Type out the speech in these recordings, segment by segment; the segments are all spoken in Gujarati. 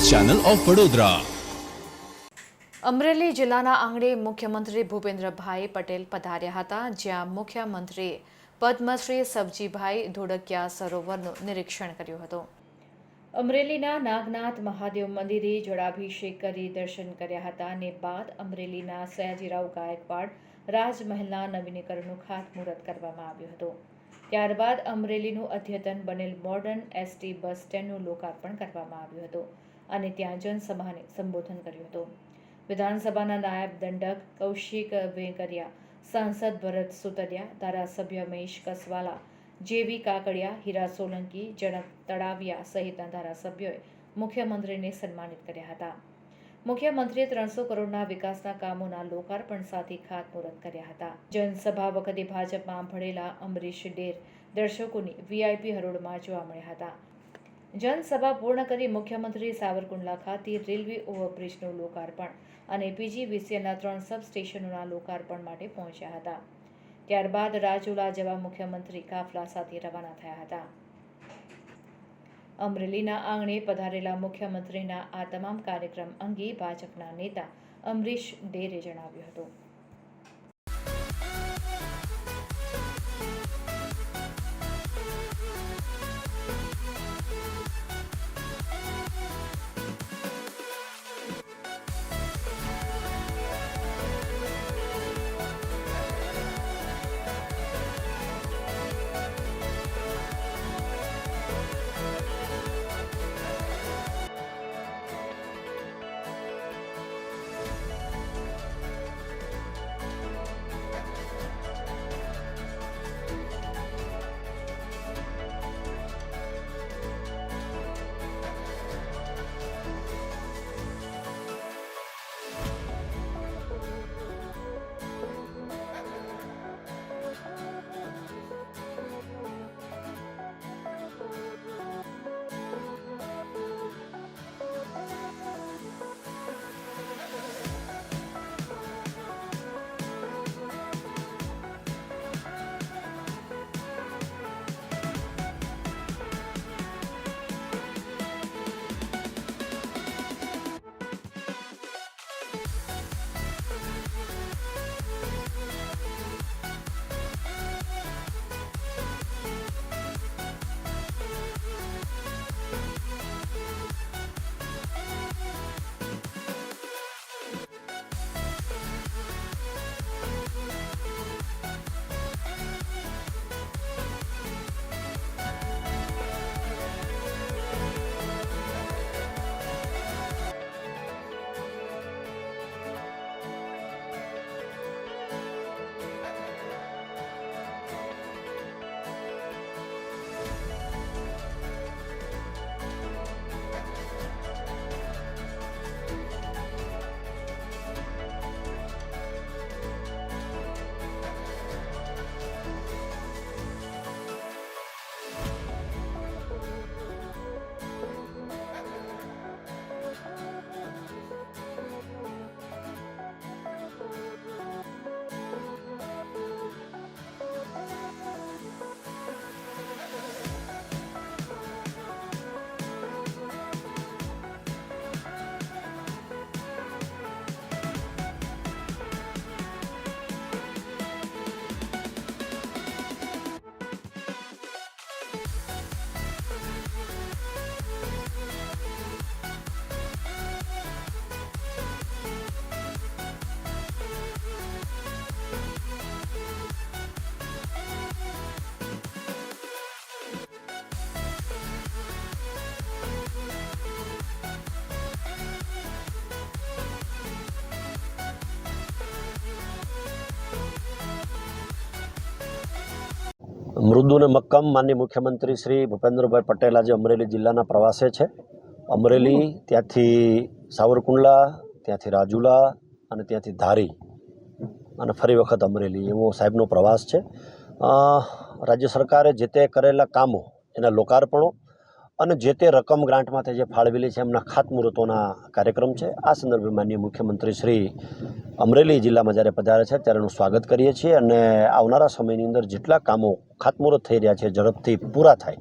Channel of Vadodara. અમરેલી જિલ્લાના આંગણે મુખ્યમંત્રી ભૂપેન્દ્રભાઈ પટેલ પધાર્યા હતા, જ્યાં મુખ્યમંત્રીએ પદ્મશ્રી સબજીભાઈ ધોળકિયા સરોવરનું નિરીક્ષણ કર્યું હતું। અમરેલીના નાગનાથ મહાદેવ મંદિરે જળાભિષેક કરી દર્શન કર્યા હતા અને બાદ અમરેલીના સયાજીરાવ ગાયકવાડ રાજમહેલના નવીનીકરણનું ખાતમુહૂર્ત કરવામાં આવ્યું હતું। ત્યારબાદ અમરેલીનું અદ્યતન બનેલ મોડર્ન એસટી બસ સ્ટેન્ડનું લોકાર્પણ કરવામાં આવ્યું હતું અને ત્યાં જનસભાને સંબોધન કર્યું હતું। વિધાનસભાના નાયબ દંડક કૌશિક વેકરિયા, સાંસદ ભરત સુતરિયા, ધારાસભ્ય મહેશ કસવાલા, જેવી કાકડિયા, હીરા સોલંકી, જનક તળાવિયા સહિતના ધારાસભ્યોએ મુખ્યમંત્રીને સન્માનિત કર્યા હતા। મુખ્યમંત્રીએ 300 કરોડના વિકાસના કામોના લોકાર્પણ સાથે ખાતમુહૂર્ત કર્યા હતા। જનસભા વખતે ભાજપમાં ભળેલા અમરીશ ડેર દર્શકોની વીઆઈપી હરોળમાં જોવા મળ્યા હતા। જનસભા પૂર્ણ કરી મુખ્યમંત્રી સાવરકુંડલા ખાતે રેલવે ઓવરબ્રિજનું લોકાર્પણ અને પીજીવીસીએલના 3 સબસ્ટેશનોના લોકાર્પણ માટે પહોંચ્યા હતા। ત્યારબાદ રાજુલા જવા મુખ્યમંત્રી કાફલા સાથે રવાના થયા હતા। અમરેલીના આંગણે પધારેલા મુખ્યમંત્રીના આ તમામ કાર્યક્રમ અંગે ભાજપના નેતા અમરીશ ડેરે જણાવ્યું હતું। મૃદુ અને મક્કમ માનનીય મુખ્યમંત્રી શ્રી ભૂપેન્દ્રભાઈ પટેલ આજે અમરેલી જિલ્લાના પ્રવાસે છે। અમરેલી, ત્યાંથી સાવરકુંડલા, ત્યાંથી રાજુલા અને ત્યાંથી ધારી અને ફરી વખત અમરેલી એવો સાહેબનો પ્રવાસ છે। રાજ્ય સરકારે જે તે કરેલા કામો એના લોકાર્પણો અને જે તે રકમ ગ્રાન્ટમાંથી જે ફાળવેલી છે એમના ખાતમુહૂર્તોના કાર્યક્રમ છે। આ સંદર્ભે માનનીય મુખ્યમંત્રી શ્રી અમરેલી જિલ્લામાં જ્યારે પધારે છે ત્યારે એનું સ્વાગત કરીએ છીએ અને આવનારા સમયની અંદર જેટલા કામો ખાતમુહૂર્ત થઈ રહ્યા છે ઝડપથી પૂરા થાય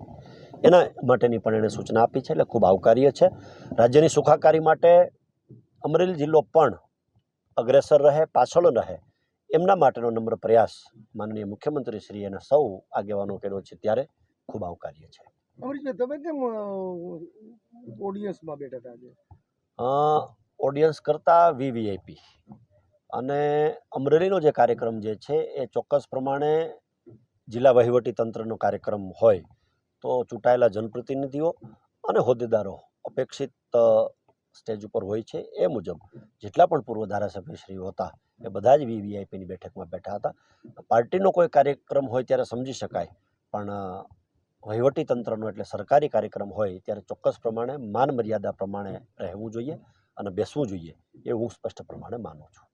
એના માટેની પણ એણે સૂચના આપી છે, એટલે ખૂબ આવકાર્ય છે. રાજ્યની સુખાકારી માટે અમરેલી જિલ્લો પણ અગ્રેસર રહે, પાછળ ન રહે, એમના માટેનો નમ્ર પ્રયાસ માનનીય મુખ્યમંત્રી શ્રી અને સૌ આગેવાનો કર્યો છે, ત્યારે ખૂબ આવકાર્ય છે. અમરીશભાઈ, તમે કેમ ઓડિયન્સમાં બેઠા હતા આજે? ઓડિયન્સ કરતાં વીવીઆઈપી અને અમરેલીનો જે કાર્યક્રમ જે છે એ ચોક્કસ પ્રમાણે જિલ્લા વહીવટી તંત્રનો કાર્યક્રમ હોય તો ચૂંટાયેલા જનપ્રતિનિધિઓ અને હોદ્દેદારો અપેક્ષિત સ્ટેજ ઉપર હોય છે. એ મુજબ જેટલા પણ પૂર્વ ધારાસભ્યશ્રીઓ હતા એ બધા જ વીવીઆઈપીની બેઠકમાં બેઠા હતા. પાર્ટીનો કોઈ કાર્યક્રમ હોય ત્યારે સમજી શકાય, પણ વહીવટી તંત્રનો એટલે સરકારી કાર્યક્રમ હોય ત્યારે ચોક્કસ પ્રમાણે માન મર્યાદા પ્રમાણે રહેવું જોઈએ અને બેસવું જોઈએ, એ હું સ્પષ્ટ પ્રમાણે માનું છું.